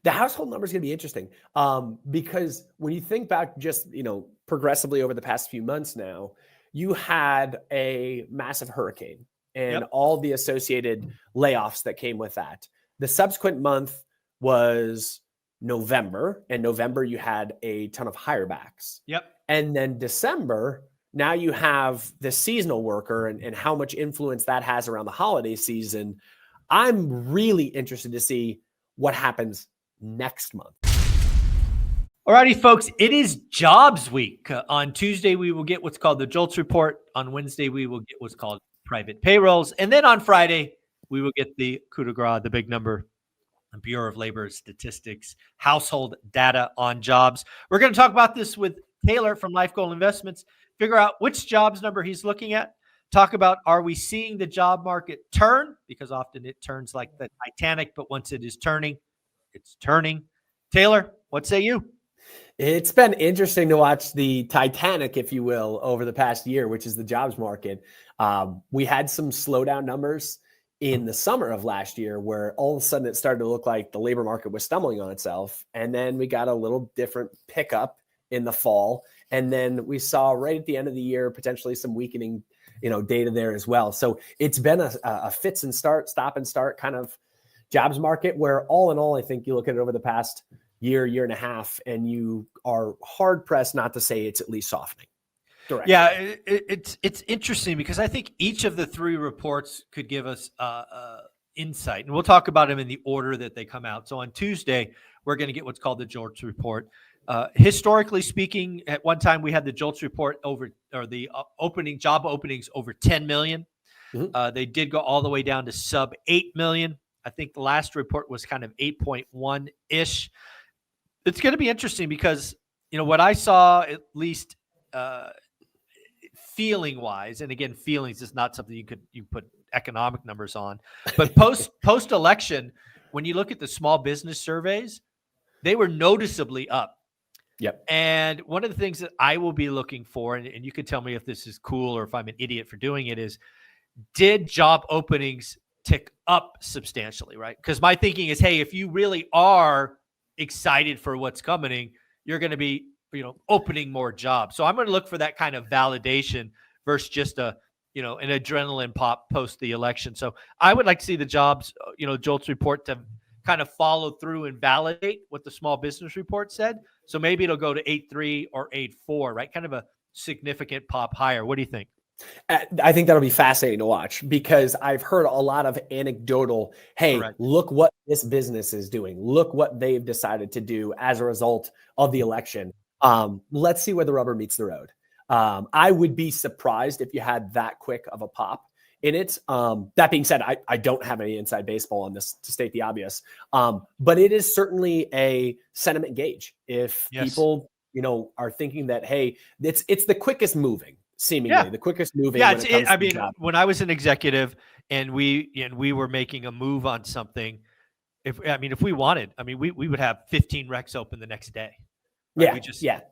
The household number is going to be interesting because when you think back just, progressively over the past few months now, you had a massive hurricane and Yep. all the associated layoffs that came with that. The subsequent month was November, and November you had a ton of hirebacks. Yep. And then December, now you have the seasonal worker and how much influence that has around the holiday season. I'm really interested to see what happens next month. Alrighty, folks, it is jobs week. On Tuesday, we will get what's called the JOLTS report. On Wednesday, we will get what's called private payrolls. And then on Friday, we will get the coup de grace, the big number, the Bureau of Labor Statistics, household data on jobs. We're going to talk about this with Taylor from Life Goal Investments, figure out which jobs number he's looking at, talk about, are we seeing the job market turn? Because often it turns like the Titanic, but once it is turning, it's turning. Taylor, what say you? It's been interesting to watch the Titanic, if you will, over the past year, which is the jobs market. We had some slowdown numbers in the summer of last year where all of a sudden it started to look like the labor market was stumbling on itself. And then we got a little different pickup in the fall. And then we saw right at the end of the year, potentially some weakening, data there as well. So it's been a fits and stop and start kind of jobs market where all in all, I think you look at it over the past year and a half, and you are hard pressed not to say it's at least softening. Directly. Yeah, it's interesting because I think each of the three reports could give us insight, and we'll talk about them in the order that they come out. So on Tuesday, we're going to get what's called the JOLTS report. Historically speaking, at one time we had the JOLTS report the job openings over 10 million. Mm-hmm. They did go all the way down to sub 8 million. I think the last report was kind of 8.1 ish. It's going to be interesting because, what I saw, at least feeling wise, and again, feelings is not something you put economic numbers on, but post election, when you look at the small business surveys, they were noticeably up. Yep. And one of the things that I will be looking for, and you can tell me if this is cool or if I'm an idiot for doing it, is did job openings tick up substantially, right? Because my thinking is, hey, if you really are excited for what's coming, you're going to be, opening more jobs. So I'm going to look for that kind of validation versus just an adrenaline pop post the election. So I would like to see the jobs, JOLTS report to kind of follow through and validate what the small business report said. So maybe it'll go to 8.3 or 8.4, right? Kind of a significant pop higher. What do you think? I think that'll be fascinating to watch because I've heard a lot of anecdotal, hey, Correct. Look what this business is doing. Look what they've decided to do as a result of the election. Let's see where the rubber meets the road. I would be surprised if you had that quick of a pop in it. That being said, I don't have any inside baseball on this to state the obvious. But it is certainly a sentiment gauge. If people, are thinking that, hey, it's the quickest moving. Seemingly the quickest moving. Yeah, when I was an executive and we were making a move on something, if we wanted, we would have 15 recs open the next day. Right?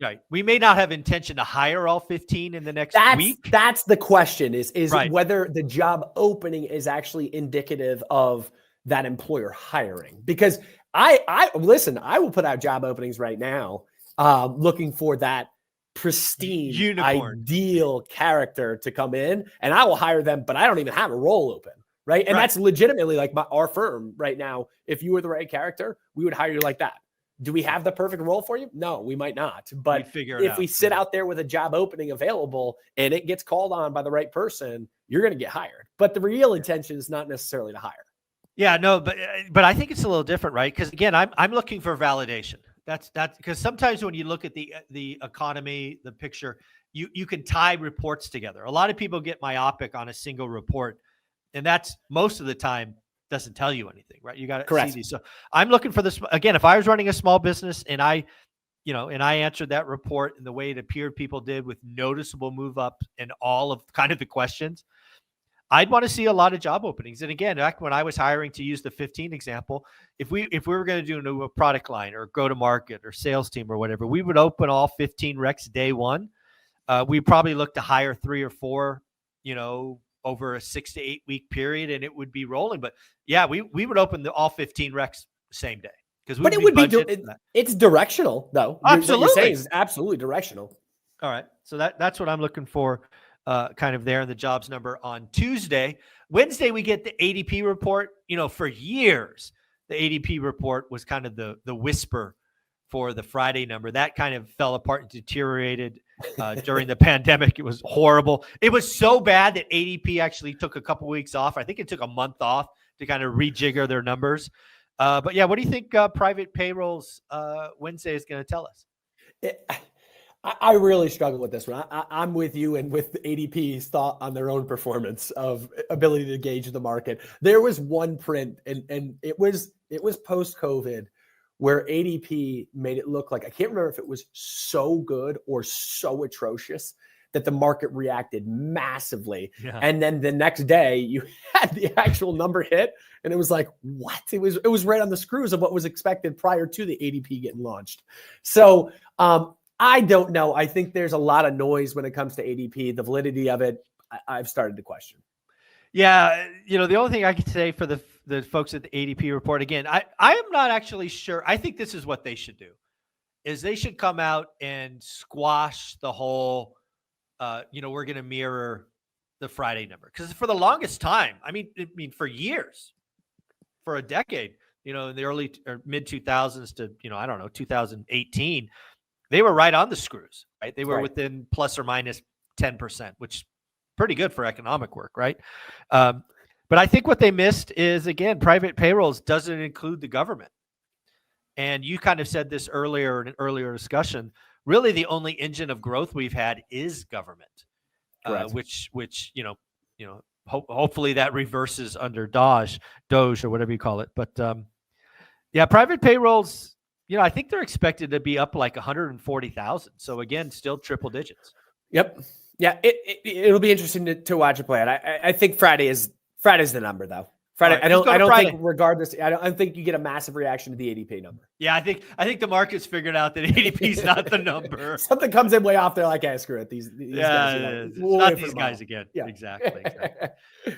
Right. We may not have intention to hire all 15 in the next week. That's the question is right. Whether the job opening is actually indicative of that employer hiring. Because I will put out job openings right now, looking for that pristine, unicorn, ideal character to come in, and I will hire them, but I don't even have a role open, right? And that's legitimately like our firm right now. If you were the right character, we would hire you like that. Do we have the perfect role for you? No, we might not. But if we sit out there with a job opening available and it gets called on by the right person, you're going to get hired. But the real intention is not necessarily to hire. Yeah, no, but I think it's a little different, right? Because again, I'm looking for validation. That's because sometimes when you look at the economy, the picture, you can tie reports together. A lot of people get myopic on a single report, and that's most of the time doesn't tell you anything, right? You got to see these. So I'm looking for this again. If I was running a small business and I answered that report in the way it appeared people did with noticeable move up and all of kind of the questions, I'd want to see a lot of job openings. And again, back when I was hiring, to use the 15 example, if we were going to do a product line or go to market or sales team or whatever, we would open all 15 recs day one. We probably look to hire 3 or 4, over a 6 to 8 week period, and it would be rolling. But yeah, we would open all 15 recs the same day. because But it would be, it's directional though. Absolutely. What you're saying is absolutely directional. All right. So that's what I'm looking for, kind of there in the jobs number on Tuesday. Wednesday, we get the ADP report. For years, the ADP report was kind of the whisper for the Friday number. That kind of fell apart and deteriorated during the pandemic. It was horrible. It was so bad that ADP actually took a couple weeks off. I think it took a month off to kind of rejigger their numbers. But yeah, what do you think private payrolls Wednesday is going to tell us? I really struggle with this one. I'm with you and with ADP's thought on their own performance of ability to gauge the market. There was one print, and it was post-COVID, where ADP made it look like, I can't remember if it was so good or so atrocious that the market reacted massively. Yeah. And then the next day you had the actual number hit, and it was like, what? It was right on the screws of what was expected prior to the ADP getting launched. So I don't know. I think there's a lot of noise when it comes to ADP. The validity of it, I've started to question. Yeah, the only thing I could say for the folks at the ADP report, again, I am not actually sure. I think this is what they should do, is they should come out and squash the whole, we're going to mirror the Friday number. Because for the longest time, I mean, for years, for a decade, in the early or mid 2000s to, 2018, they were right on the screws, right? They were within plus or minus 10%, which pretty good for economic work, right? But I think what they missed is, again, private payrolls doesn't include the government. And you kind of said this earlier in an earlier discussion. Really, the only engine of growth we've had is government, which hopefully that reverses under Doge or whatever you call it. But yeah, private payrolls, I think they're expected to be up like 140,000. So again, still triple digits. Yep. Yeah, it'll be interesting to watch it play out. I think Friday's the number though. Friday. Right, I don't think regardless. I don't think you get a massive reaction to the ADP number. Yeah, I think the market's figured out that ADP is not the number. Something comes in way off. They're like, hey, screw it. These guys. It's not these guys again. Yeah, exactly.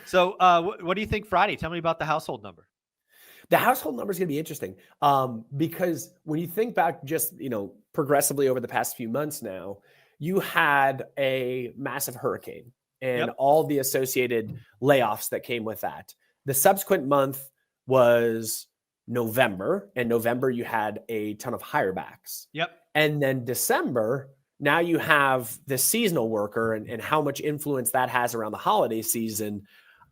So, what do you think Friday? Tell me about the household number. The household number is going to be interesting because when you think back just, progressively over the past few months now, you had a massive hurricane and all the associated layoffs that came with that. The subsequent month was November, and November you had a ton of hirebacks. Yep. And then December, now you have the seasonal worker and how much influence that has around the holiday season.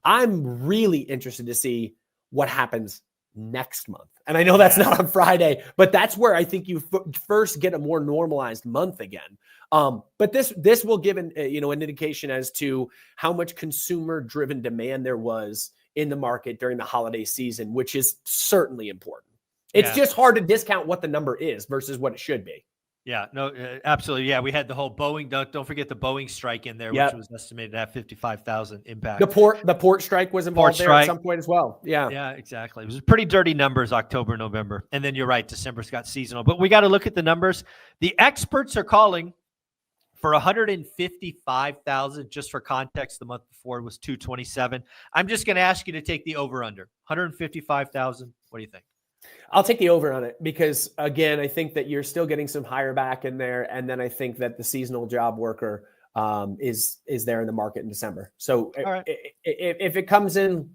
I'm really interested to see what happens next month. And I know that's not on Friday, but that's where I think you first get a more normalized month again. But this will give an indication as to how much consumer driven demand there was in the market during the holiday season, which is certainly important. It's just hard to discount what the number is versus what it should be. Yeah, no, absolutely. Yeah, we had the whole Boeing. Don't forget the Boeing strike in there, which was estimated to have 55,000 impact. The port strike was involved there at some point as well. Yeah, yeah, exactly. It was pretty dirty numbers, October, November, and then you're right, December's got seasonal. But we got to look at the numbers. The experts are calling for 155,000. Just for context, the month before was 227. I'm just going to ask you to take the over under 155,000. What do you think? I'll take the over on it because, again, I think that you're still getting some higher back in there. And then I think that the seasonal job worker is there in the market in December. So if it comes in,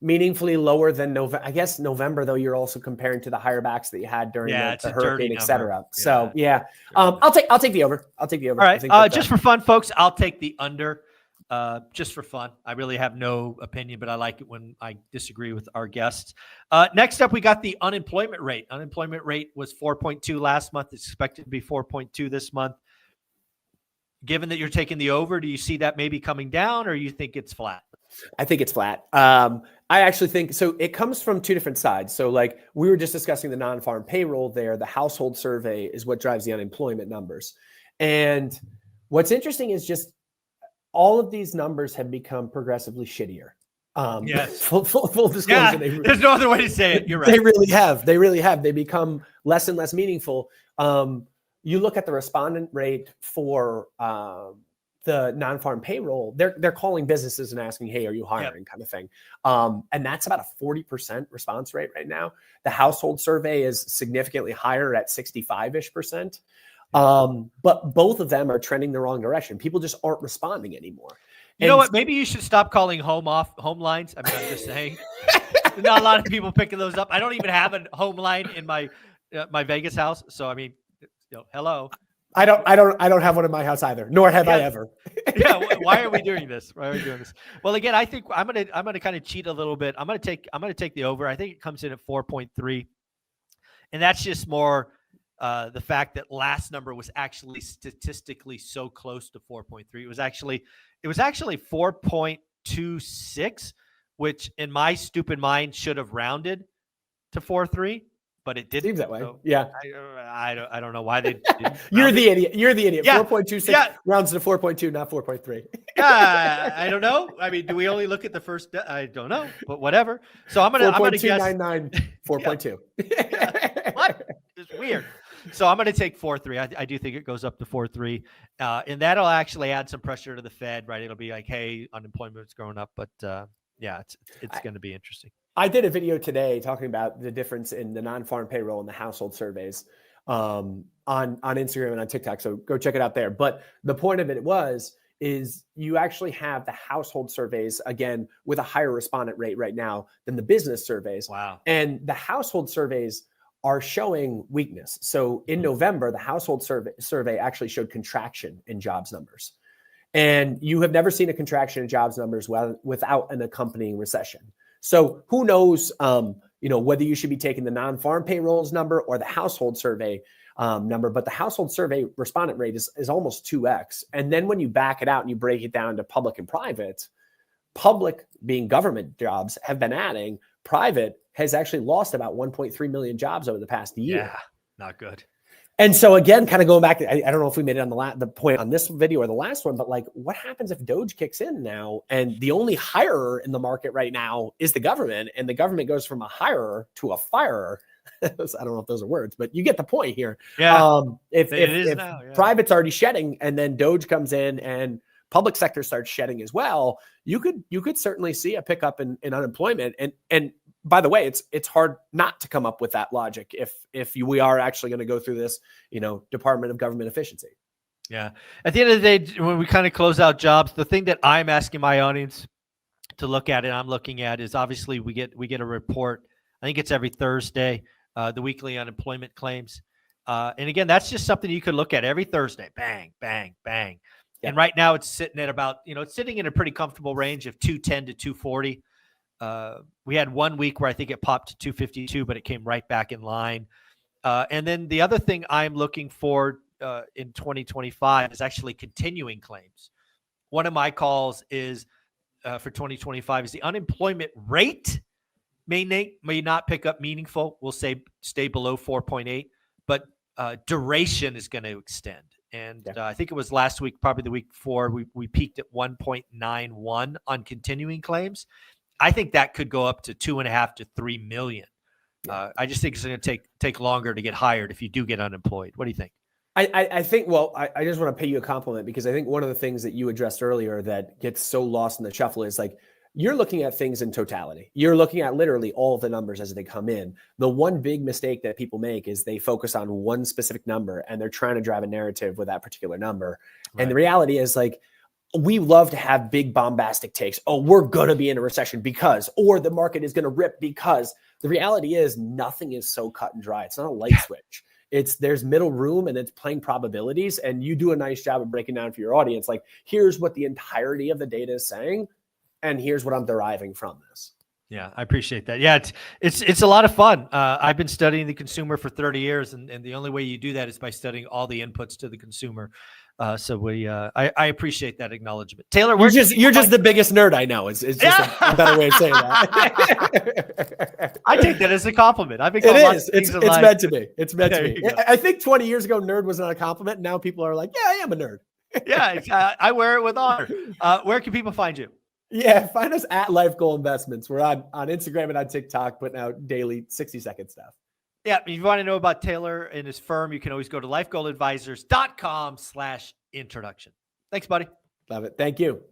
meaningfully lower than November, I guess November, though, you're also comparing to the higher backs that you had during the hurricane, et cetera. So, I'll take the over. I'll take the over. All right. Just for fun, folks, I'll take the under. Just for fun. I really have no opinion, but I like it when I disagree with our guests. Next up, we got the unemployment rate. Unemployment rate was 4.2 last month. It's expected to be 4.2 this month. Given that you're taking the over, do you see that maybe coming down or you think it's flat? I think it's flat. I actually think so. It comes from two different sides. So like we were just discussing the non-farm payroll there, the household survey is what drives the unemployment numbers. And what's interesting is just all of these numbers have become progressively shittier. Yes. Full disclosure. Yeah, there's no other way to say it. You're right. They really have. They become less and less meaningful. You look at the respondent rate for the non-farm payroll, they're calling businesses and asking, hey, are you hiring, kind of thing. And that's about a 40% response rate right now. The household survey is significantly higher at 65-ish%. But both of them are trending the wrong direction. People just aren't responding anymore. You know what? Maybe you should stop calling home lines. I mean, I'm just saying. There's not a lot of people picking those up. I don't even have a home line in my Vegas house. So I mean, hello. I don't have one in my house either, nor have I ever. Yeah. Why are we doing this? Why are we doing this? Well, again, I think I'm gonna kind of cheat a little bit. I'm gonna take the over. I think it comes in at 4.3, and that's just more the fact that last number was actually statistically so close to 4.3. It was actually 4.26, which in my stupid mind should have rounded to 4.3. But it didn't. Seems that way. So yeah. I don't know why they didn't. You're the idiot. You're the idiot. Yeah. 4.26 rounds to 4.2, not 4.3. I don't know. I mean, do we only look at the first? I don't know, but whatever. So I'm gonna guess 4.299, 4.2. Yeah. What? It's weird. So I'm gonna take 4.3. I do think it goes up to 4.3, and that'll actually add some pressure to the Fed, right? It'll be like, hey, unemployment's growing up, but yeah, it's going to be interesting. I did a video today talking about the difference in the non-farm payroll and the household surveys on Instagram and on TikTok. So go check it out there. But the point of it is you actually have the household surveys, again, with a higher respondent rate right now than the business surveys. Wow. And the household surveys are showing weakness. So in November, the household survey actually showed contraction in jobs numbers. And you have never seen a contraction in jobs numbers without an accompanying recession. So who knows, whether you should be taking the non-farm payrolls number or the household survey number, but the household survey respondent rate is almost 2x. And then when you back it out and you break it down to public and private, public being government jobs have been adding, private has actually lost about 1.3 million jobs over the past year. Yeah, not good. And so again, kind of going back, I don't know if we made it on the point on this video or the last one, but like what happens if Doge kicks in now and the only hirer in the market right now is the government, and the government goes from a hirer to a firer? I don't know if those are words, but you get the point here. Yeah. If private's already shedding and then Doge comes in and public sector starts shedding as well, you could certainly see a pickup in unemployment. And by the way, it's hard not to come up with that logic if we are actually going to go through this, Department of Government Efficiency. Yeah. At the end of the day, when we kind of close out jobs, the thing that I'm asking my audience to look at, and I'm looking at, is obviously we get a report. I think it's every Thursday, the weekly unemployment claims. And again, that's just something you could look at every Thursday. Bang, bang, bang. Yeah. And right now it's sitting at about, it's sitting in a pretty comfortable range of 210 to 240. We had 1 week where I think it popped to 252, but it came right back in line. And then the other thing I'm looking for in 2025 is actually continuing claims. One of my calls is for 2025 is the unemployment rate may not pick up meaningful. We'll say stay below 4.8, but duration is going to extend. And I think it was last week, probably the week before, we peaked at 1.91 on continuing claims. I think that could go up to 2.5 to 3 million. I just think it's going to take longer to get hired if you do get unemployed. What do you think? I think, well, I just want to pay you a compliment, because I think one of the things that you addressed earlier that gets so lost in the shuffle is like, you're looking at things in totality. You're looking at literally all of the numbers as they come in. The one big mistake that people make is they focus on one specific number and they're trying to drive a narrative with that particular number. Right. And the reality is, like, we love to have big bombastic takes. Oh, we're going to be in a recession because, or the market is going to rip because. The reality is nothing is so cut and dry. It's not a light switch. There's middle room and it's playing probabilities. And you do a nice job of breaking down for your audience. Like, here's what the entirety of the data is saying, and here's what I'm deriving from this. Yeah, I appreciate that. Yeah, it's a lot of fun. I've been studying the consumer for 30 years, and the only way you do that is by studying all the inputs to the consumer. So I appreciate that acknowledgement. Taylor, you're just the biggest nerd I know. It's just a better way of saying that. I take that as a compliment. I've been called it's meant to be. It's meant to be. I think 20 years ago, nerd was not a compliment. Now people are like, yeah, I am a nerd. Yeah, I wear it with honor. Where can people find you? Yeah, find us at Life Goal Investments. We're on Instagram and on TikTok, putting out daily 60-second stuff. Yeah, if you want to know about Taylor and his firm, you can always go to lifegoaladvisors.com/introduction. Thanks, buddy. Love it. Thank you.